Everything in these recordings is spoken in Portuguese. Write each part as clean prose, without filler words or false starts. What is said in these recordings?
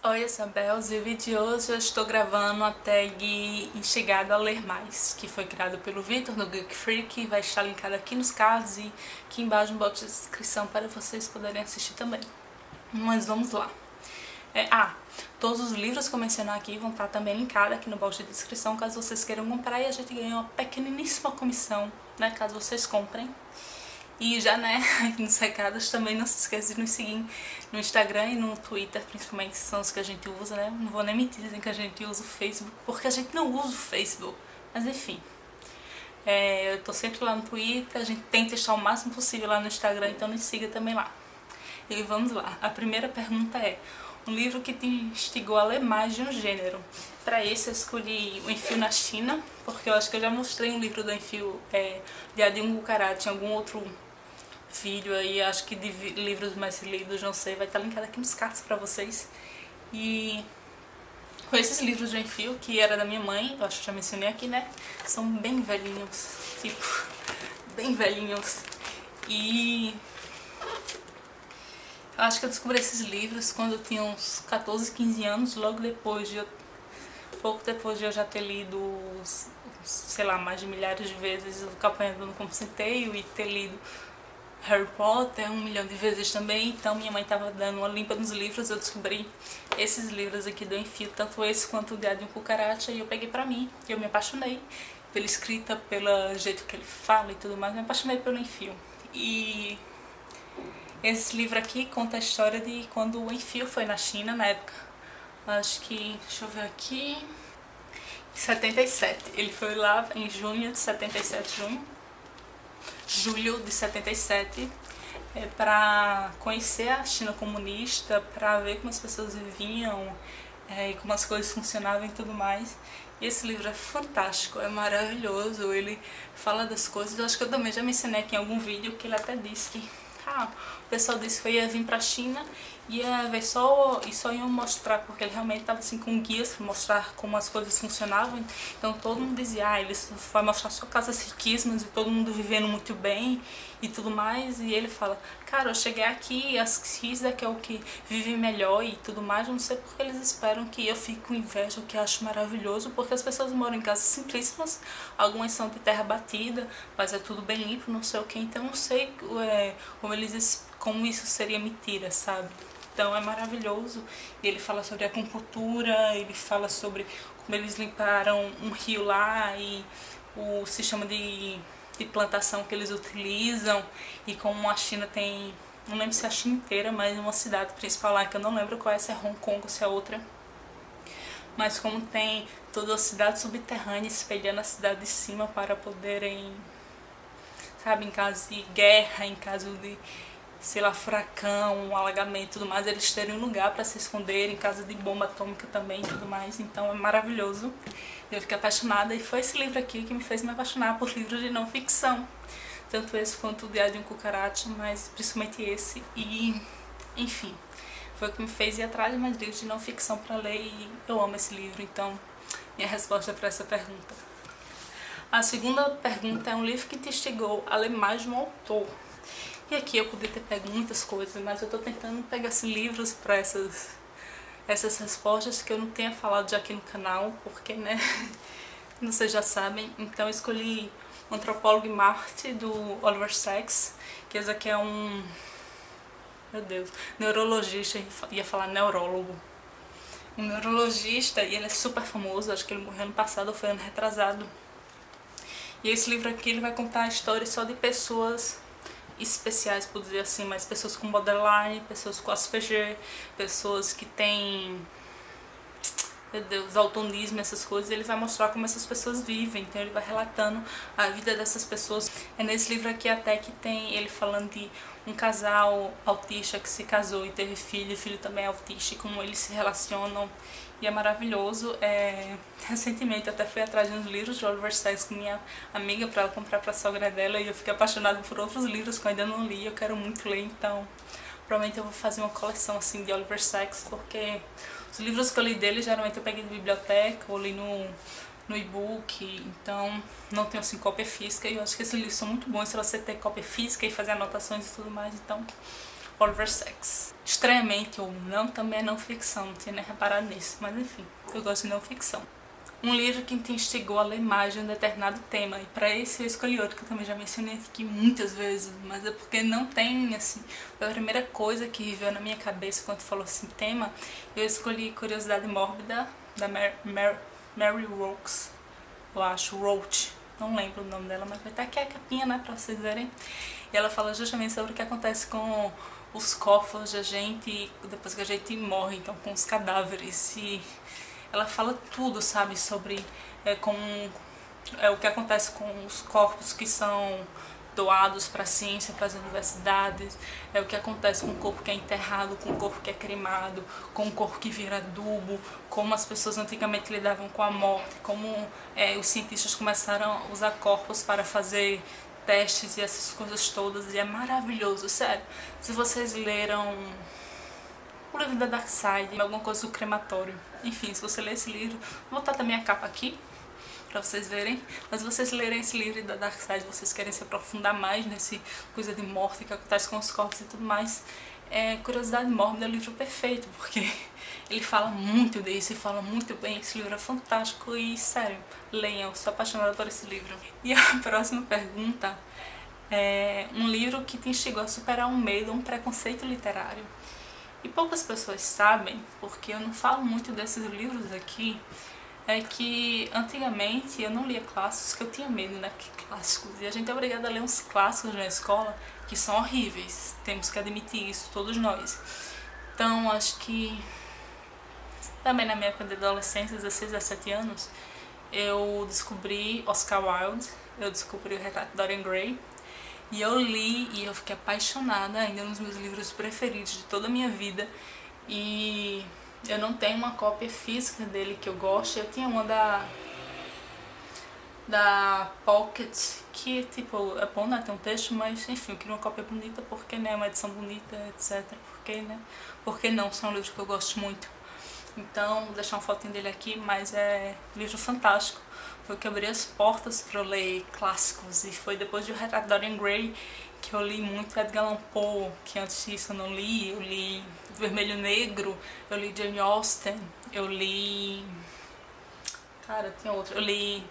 Oi, eu sou a Belz e o vídeo de hoje eu estou gravando a tag Instigado a Ler Mais, que foi criado pelo Vitor no Geek Freak, vai estar linkado aqui nos cards e aqui embaixo no box de descrição para vocês poderem assistir também. Mas vamos lá. Todos os livros que eu mencionar aqui vão estar também linkados aqui no box de descrição, caso vocês queiram comprar, e a gente ganha uma pequeniníssima comissão, né, caso vocês comprem. E já, né, aqui nos recados também não se esqueça de nos seguir no Instagram e no Twitter, principalmente, que são os que a gente usa, né? Não vou nem mentir dizendo que a gente usa o Facebook, porque a gente não usa o Facebook. Mas enfim, eu tô sempre lá no Twitter, a gente tenta estar o máximo possível lá no Instagram, então nos siga também lá. E vamos lá, a primeira pergunta é: um livro que te instigou a ler mais de um gênero? Para esse eu escolhi O Enfio na China, porque eu acho que eu já mostrei um livro do Enfio, de Adil Bucarat, em algum outro vídeo aí, acho que de livros mais lidos, não sei, vai estar linkado aqui nos cards pra vocês. E com esses livros de Enfio, que era da minha mãe, eu acho que já mencionei aqui, né, são bem velhinhos, tipo, bem velhinhos. E eu acho que eu descobri esses livros quando eu tinha uns 14, 15 anos, logo depois de pouco depois de eu já ter lido, sei lá, mais de milhares de vezes o Campanha do Como Centeio e ter lido Harry Potter 1 milhão de vezes também. Então minha mãe estava dando uma limpa nos livros, eu descobri esses livros aqui do Enfio, tanto esse quanto o de Adil Bucarat, e eu peguei pra mim. Eu me apaixonei pela escrita, pelo jeito que ele fala e tudo mais, me apaixonei pelo Enfio. E esse livro aqui conta a história de quando o Enfio foi na China, na época, acho que, deixa eu ver aqui, 77. Ele foi lá em junho de 77, julho de 77, para conhecer a China comunista, para ver como as pessoas viviam, e como as coisas funcionavam e tudo mais. E esse livro é fantástico, é maravilhoso, ele fala das coisas. Eu acho que eu também já mencionei aqui em algum vídeo que ele até disse que o pessoal disse que eu ia vir pra China e ia ver só iam mostrar, porque ele realmente estava assim com guias para mostrar como as coisas funcionavam. Então todo mundo dizia, ele vai mostrar só casas riquíssimas e todo mundo vivendo muito bem e tudo mais. E ele fala, cara, eu cheguei aqui, as X é que é o que vive melhor e tudo mais, eu não sei porque eles esperam que eu fique com inveja, o que eu acho maravilhoso, porque as pessoas moram em casas simplíssimas, algumas são de terra batida, mas é tudo bem limpo, não sei o que, então não sei como isso seria mentira, sabe? Então é maravilhoso. E ele fala sobre acupuntura, ele fala sobre como eles limparam um rio lá e o sistema de plantação que eles utilizam, e como a China tem, não lembro se é a China inteira, mas uma cidade principal lá, que eu não lembro qual é, se é Hong Kong ou se é outra, mas como tem toda a cidade subterrânea espelhando a cidade de cima para poderem, sabe, em caso de guerra, em caso de, sei lá, furacão, um alagamento e tudo mais, eles terem um lugar para se esconder, em caso de bomba atômica também e tudo mais. Então é maravilhoso. Eu fiquei apaixonada, e foi esse livro aqui que me fez me apaixonar por livros de não ficção. Tanto esse quanto o de Adil Bucarat, mas principalmente esse. E, enfim, foi o que me fez ir atrás de mais livros de não ficção para ler, e eu amo esse livro. Então, minha resposta para essa pergunta. A segunda pergunta é: um livro que te instigou a ler mais de um autor? E aqui eu podia ter pego muitas coisas, mas eu tô tentando pegar assim, livros para essas respostas que eu não tenha falado já aqui no canal, porque, né, vocês já sabem. Então eu escolhi O Antropólogo em Marte, do Oliver Sacks, que esse aqui é um, meu Deus, neurologista, ia falar neurólogo. Um neurologista, e ele é super famoso, acho que ele morreu ano passado ou foi ano retrasado. E esse livro aqui ele vai contar a história só de pessoas especiais, por dizer assim, mas pessoas com borderline, pessoas com Asperger, pessoas que têm, meu Deus, daltonismo, essas coisas. Ele vai mostrar como essas pessoas vivem, então ele vai relatando a vida dessas pessoas. É nesse livro aqui até que tem ele falando de um casal autista que se casou e teve filho, e o filho também é autista, e como eles se relacionam, e é maravilhoso. Recentemente eu até fui atrás de uns livros de Oliver Sacks com minha amiga para ela comprar para a sogra dela, e eu fiquei apaixonada por outros livros que eu ainda não li, eu quero muito ler, então provavelmente eu vou fazer uma coleção assim de Oliver Sacks, porque os livros que eu li dele geralmente eu peguei de biblioteca ou li no e-book, então não tenho assim cópia física, e eu acho que esses livros são muito bons se você ter cópia física e fazer anotações e tudo mais. Então Oliver Sacks. Estranhamente ou não, também é não ficção, não tinha nem reparado nisso, mas enfim, eu gosto de não ficção. Um livro que te instigou a ler mais de um determinado tema, e para esse eu escolhi outro que eu também já mencionei aqui muitas vezes, mas é porque não tem, assim, foi a primeira coisa que veio na minha cabeça quando falou assim tema. Eu escolhi Curiosidade Mórbida, da Mary Roach, eu acho, Roach, não lembro o nome dela, mas vai estar aqui a capinha, né, pra vocês verem. E ela fala justamente sobre o que acontece com os corpos da gente depois que a gente morre, então com os cadáveres. E ela fala tudo, sabe, sobre o que acontece com os corpos que são doados para a ciência, para as universidades, o que acontece com o corpo que é enterrado, com o corpo que é cremado, com o corpo que vira adubo, como as pessoas antigamente lidavam com a morte, como os cientistas começaram a usar corpos para fazer testes e essas coisas todas, e é maravilhoso, sério. Se vocês leram o livro da Darkseid, alguma coisa do crematório, enfim, se você ler esse livro, vou botar também a capa aqui pra vocês verem, mas se vocês lerem esse livro da Darkseid, vocês querem se aprofundar mais nesse coisa de morte que acontece com os corpos e tudo mais, Curiosidade Mórbida é o livro perfeito, porque ele fala muito disso e fala muito bem. Esse livro é fantástico e, sério, leiam, sou apaixonada por esse livro. E a próxima pergunta é um livro que te instigou a superar um medo, um preconceito literário. E poucas pessoas sabem, porque eu não falo muito desses livros aqui, é que antigamente eu não lia clássicos, que eu tinha medo, né, porque clássicos, e a gente é obrigada a ler uns clássicos na escola que são horríveis, temos que admitir isso, todos nós. Então acho que também na minha época de adolescência, 16, 17 anos, eu descobri Oscar Wilde, eu descobri o Retrato de Dorian Gray, e eu li e eu fiquei apaixonada, ainda nos meus livros preferidos de toda a minha vida. E eu não tenho uma cópia física dele que eu gosto. Eu tinha uma da Pocket, que tipo, é bom, né, tem um texto, mas enfim, eu queria uma cópia bonita, porque né, uma edição bonita, etc. Porque, né, porque não, são livros que eu gosto muito. Então, vou deixar uma fotinho dele aqui, mas é um livro fantástico. Foi que abriu as portas para eu ler clássicos, e foi depois de O Retrato de Dorian Gray que eu li muito Edgar Allan Poe, que antes disso eu não li. Eu li Vermelho Negro, eu li Jane Austen, eu li... Cara, tem outro. Eu li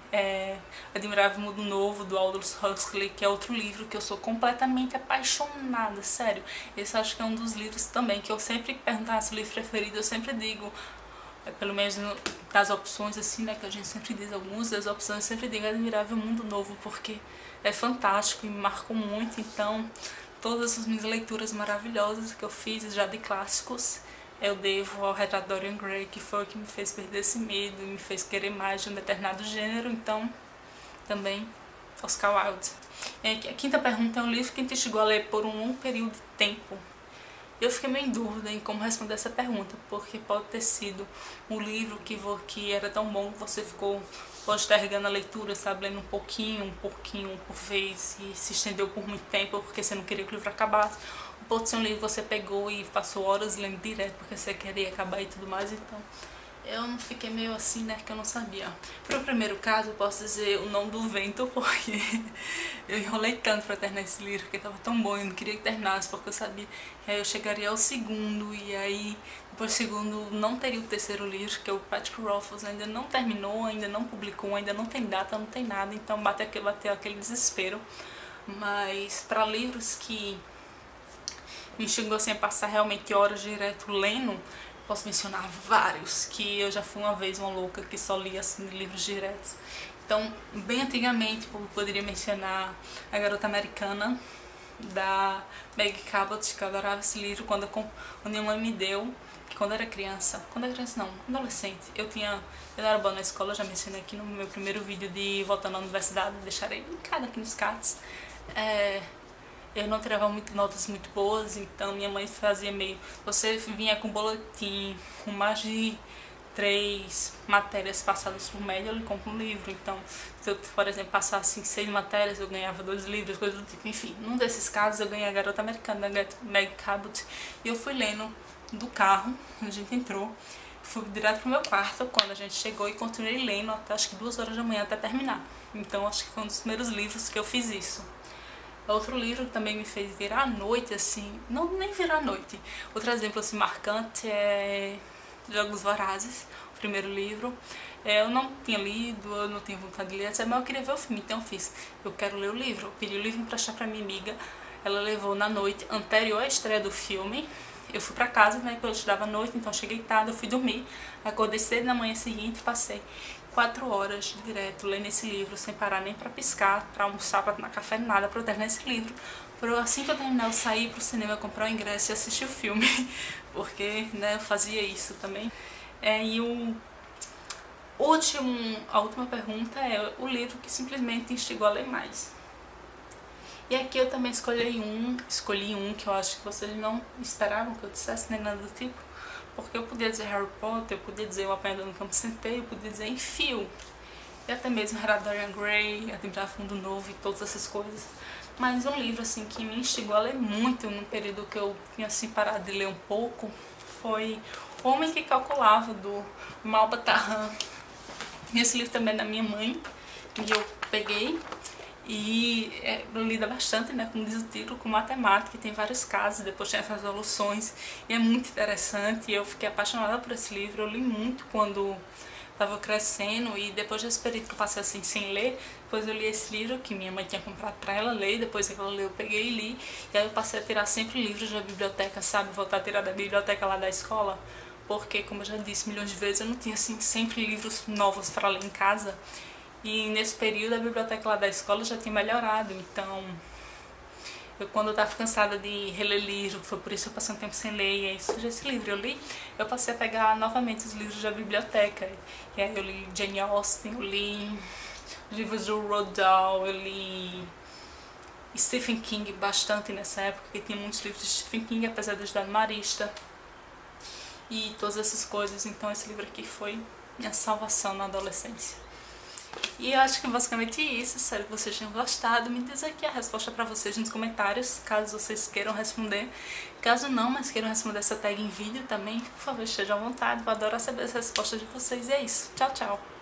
Admirável Mundo Novo, do Aldous Huxley, que é outro livro que eu sou completamente apaixonada, sério. Esse eu acho que é um dos livros também, que eu sempre perguntasse o livro preferido, eu sempre digo, pelo menos das opções, assim, né, que a gente sempre diz algumas das opções, eu sempre digo Admirável Mundo Novo, porque é fantástico e me marcou muito. Então, todas as minhas leituras maravilhosas que eu fiz já de clássicos, eu devo ao Retrato de Dorian Gray, que foi o que me fez perder esse medo e me fez querer mais de um determinado gênero. Então, também Oscar Wilde. A quinta pergunta é um livro que te instigou a ler por um longo período de tempo. Eu fiquei meio em dúvida em como responder essa pergunta, porque pode ter sido um livro que era tão bom que você ficou postergando a leitura, sabe, lendo um pouquinho por vez, e se estendeu por muito tempo porque você não queria que o livro acabasse. Pode ser um livro que você pegou e passou horas lendo direto porque você queria acabar e tudo mais. Então eu não fiquei meio assim, né, que eu não sabia. Para o primeiro caso eu posso dizer O Nome do Vento, porque eu enrolei tanto para terminar esse livro, porque estava tão bom, eu não queria que terminasse, porque eu sabia que aí eu chegaria ao segundo, e aí depois do segundo não teria o terceiro livro, que é o Patrick Rothfuss ainda não terminou, ainda não publicou, ainda não tem data, não tem nada, então bateu aquele desespero. Mas para livros que me instigou assim a passar realmente horas direto lendo, posso mencionar vários, que eu já fui uma vez uma louca que só lia assim livros diretos. Então, bem antigamente, eu poderia mencionar A Garota Americana, da Meg Cabot, que eu adorava esse livro quando minha mãe me deu, que quando eu era criança não, adolescente, eu não era boa na escola, eu já mencionei aqui no meu primeiro vídeo de Voltando à Universidade, deixarei linkado aqui nos cards. Eu não tirava notas muito boas, então minha mãe fazia meio... Você vinha com boletim, com mais de 3 matérias passadas por média, eu lhe compro um livro. Então, se eu, por exemplo, passasse 6 matérias, eu ganhava 2 livros, coisas do tipo. Enfim, num desses casos eu ganhei A Garota Americana, da Meg Cabot, e eu fui lendo do carro, quando a gente entrou, fui direto pro meu quarto quando a gente chegou e continuei lendo até acho que 2 horas da manhã até terminar. Então, acho que foi um dos primeiros livros que eu fiz isso. Outro livro que também me fez virar a noite, assim, não nem virar a noite. Outro exemplo assim marcante é Jogos Vorazes, o primeiro livro. Eu não tinha lido, eu não tinha vontade de ler, mas eu queria ver o filme, então eu fiz. Eu quero ler o livro. Eu pedi o livro emprestar pra minha amiga. Ela levou na noite anterior à estreia do filme. Eu fui pra casa, né, que eu estudava à noite, então eu cheguei tarde, eu fui dormir. Acordei cedo na manhã seguinte, passei 4 horas direto lendo esse livro, sem parar nem pra piscar, pra almoçar, pra tomar café, nada, pra eu terminar esse livro. Assim que eu terminar, eu sair pro cinema, comprar o ingresso e assistir o filme, porque, né, eu fazia isso também. E a última pergunta é o livro que simplesmente instigou a ler mais. E aqui eu também escolhi um que eu acho que vocês não esperavam que eu dissesse nem nada do tipo, porque eu podia dizer Harry Potter, eu podia dizer O Apanhador no Campo de Centeio, eu podia dizer Enfio, e até mesmo era Dorian Gray, Admirar Fundo Novo e todas essas coisas. Mas um livro assim que me instigou a ler muito no período que eu tinha assim parado de ler um pouco foi O Homem que Calculava, do Malba Tahan. Esse livro também é da minha mãe, e eu peguei e lida bastante, né, como diz o título, com matemática, tem vários casos, depois tem essas resoluções, e é muito interessante, e eu fiquei apaixonada por esse livro. Eu li muito quando estava crescendo, e depois desse período que eu passei assim sem ler, depois eu li esse livro que minha mãe tinha comprado pra ela ler, depois que ela leu eu peguei e li, e aí eu passei a tirar sempre livros da biblioteca, sabe, voltar a tirar da biblioteca lá da escola, porque, como eu já disse milhões de vezes, eu não tinha assim sempre livros novos para ler em casa. E nesse período a biblioteca lá da escola já tinha melhorado, então quando eu tava cansada de reler livro, foi por isso que eu passei um tempo sem ler, e aí surgiu esse livro, eu li, eu passei a pegar novamente os livros da biblioteca, e aí eu li Jane Austen, eu li livros do Roald Dahl, eu li Stephen King bastante nessa época, porque tinha muitos livros de Stephen King, apesar de eu estudar no Marista, e todas essas coisas, então esse livro aqui foi minha salvação na adolescência. E eu acho que basicamente isso, espero que vocês tenham gostado. Me diz aqui a resposta pra vocês nos comentários, caso vocês queiram responder. Caso não, mas queiram responder essa tag em vídeo também, por favor, estejam à vontade. Eu adoro saber as respostas de vocês. E é isso. Tchau, tchau.